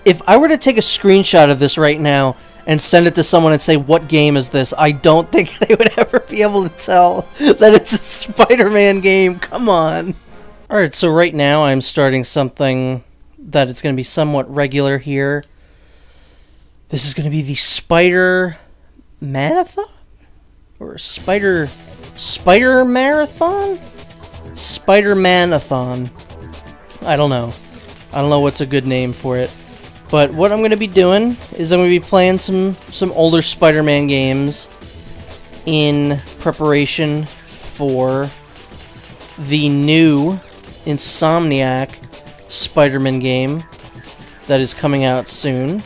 If I were to take a screenshot of this right now and send it to someone and say, what game is this? I don't think they would ever be able to tell that it's a Spider-Man game. Come on. Alright, so right now I'm starting something that is going to be somewhat regular here. This is going to be the Spider-Marathon? Or Spider-Marathon? Spider-Manathon. I don't know. I don't know what's a good name for it. But what I'm going to be doing is I'm going to be playing some older Spider-Man games in preparation for the new Insomniac Spider-Man game that is coming out soon.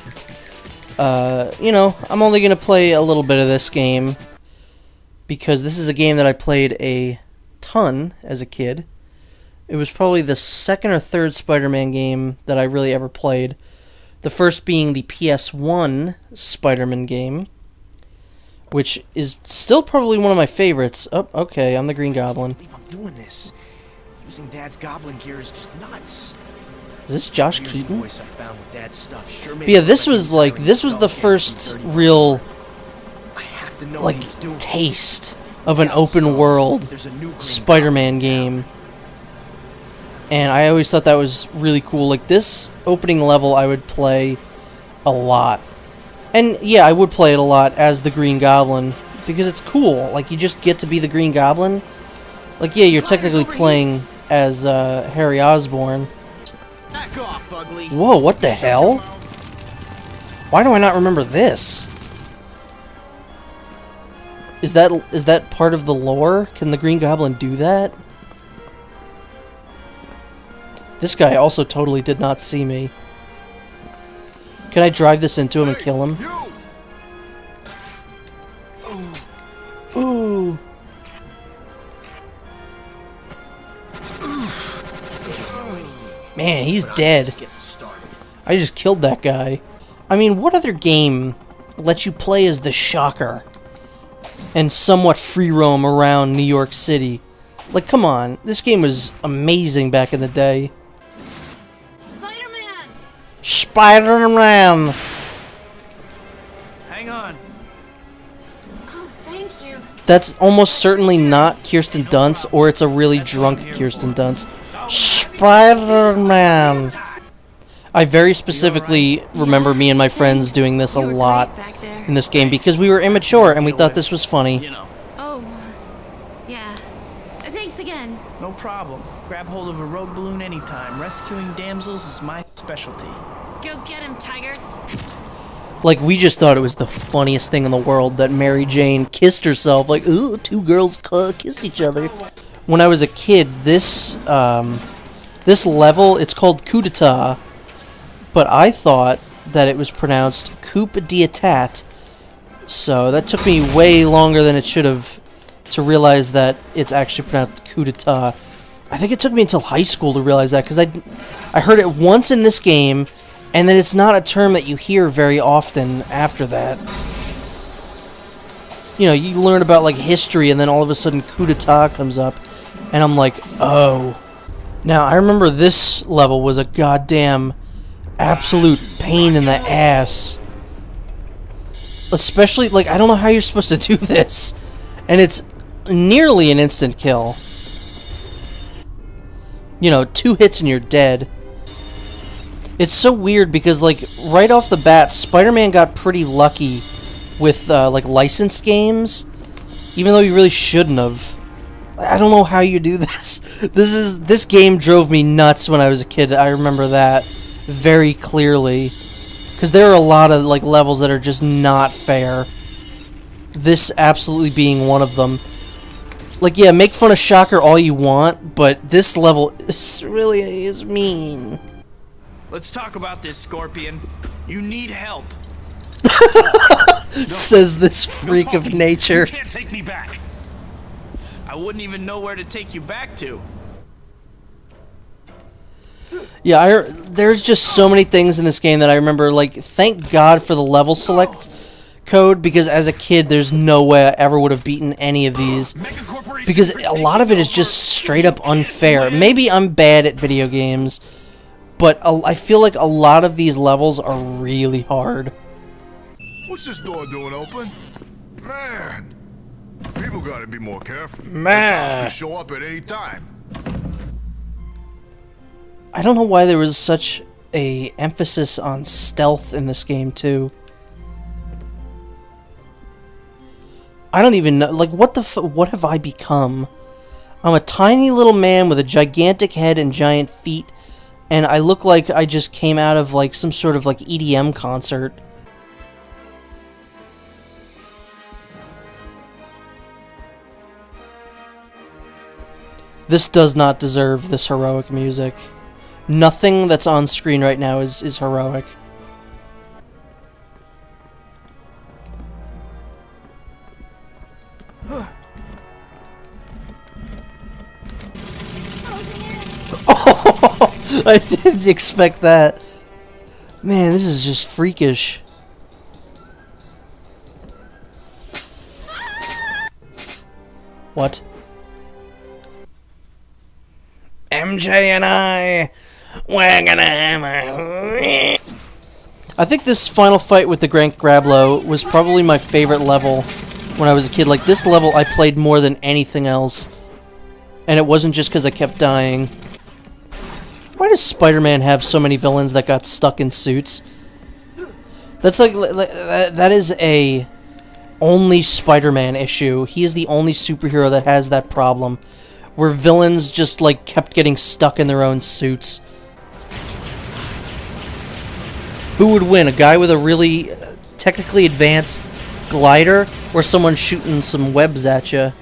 You know, I'm only going to play a little bit of this game because this is a game that I played a ton as a kid. It was probably the second or third Spider-Man game that I really ever played. The first being the PS1 Spider-Man game, which is still probably one of my favorites. Oh, okay, I'm the Green Goblin. I'm doing this. Using Dad's Goblin gear is just nuts. Is this Josh Keaton? Voice I found with Dad's stuff sure But yeah, this was the first real like taste of an open world Spider-Man game. And I always thought that was really cool. Like, this opening level I would play a lot. And, yeah, I would play it a lot as the Green Goblin. Because it's cool. Like, you just get to be the Green Goblin. Like, yeah, you're technically playing as Harry Osborn. Whoa, what the hell? Why do I not remember this? Is that part of the lore? Can the Green Goblin do that? This guy also totally did not see me. Can I drive this into him and kill him? Ooh. Man, he's dead. I just killed that guy. I mean, what other game lets you play as the Shocker and somewhat free roam around New York City? Like, come on. This game was amazing back in the day. Spider-Man! Hang on. Oh, thank you. That's almost certainly not Kirsten Dunst, or it's a really drunk Kirsten Dunst. Spider-Man! I very specifically remember me and my friends doing this a lot in this game because we were immature and we thought this was funny. Oh, yeah. Thanks again. No problem. Grab hold of a rogue balloon anytime. Rescuing damsels is my specialty. Go get him, Tiger. Like, we just thought it was the funniest thing in the world that Mary Jane kissed herself. Like, ooh, two girls kissed each other. When I was a kid, this level, it's called Coup d'etat, but I thought that it was pronounced Coup d'etat. So that took me way longer than it should have to realize that it's actually pronounced Coup d'etat. I think it took me until high school to realize that, because I heard it once in this game, and then it's not a term that you hear very often after that. You know, you learn about, like, history, and then all of a sudden coup d'etat comes up, and I'm like, oh. Now, I remember this level was a goddamn absolute pain in the ass. Especially, like, I don't know how you're supposed to do this. And it's nearly an instant kill. You know, 2 hits and you're dead. It's so weird because, like, right off the bat, Spider-Man got pretty lucky with, like, licensed games. Even though he really shouldn't have. I don't know how you do this. This game drove me nuts when I was a kid. I remember that very clearly. Because there are a lot of, like, levels that are just not fair. This absolutely being one of them. Like, yeah, make fun of Shocker all you want, but this level really is mean. Let's talk about this, Scorpion. You need help. Says this freak of nature. You can't take me back. I wouldn't even know where to take you back to. Yeah, there's just so many things in this game that I remember. Like, thank God for the level select code, because as a kid, there's no way I ever would have beaten any of these. Because a lot of it is just straight up unfair. Maybe I'm bad at video games, but I feel like a lot of these levels are really hard. What's this door doing open? Man, people gotta be more careful. Man. The cops can show up at any time. I don't know why there was such a emphasis on stealth in this game too. I don't even know, like, what have I become? I'm a tiny little man with a gigantic head and giant feet, and I look like I just came out of, like, some sort of, like, EDM concert. This does not deserve this heroic music. Nothing that's on screen right now is heroic. Oh, I didn't expect that. Man, this is just freakish. What? MJ and we're gonna hammer. I think this final fight with the Grant Grablow was probably my favorite level when I was a kid. Like, this level I played more than anything else. And it wasn't just because I kept dying. Why does Spider-Man have so many villains that got stuck in suits? That's like that is a only Spider-Man issue. He is the only superhero that has that problem, where villains just, like, kept getting stuck in their own suits. Who would win? A guy with a really technically advanced glider, or someone shooting some webs at you?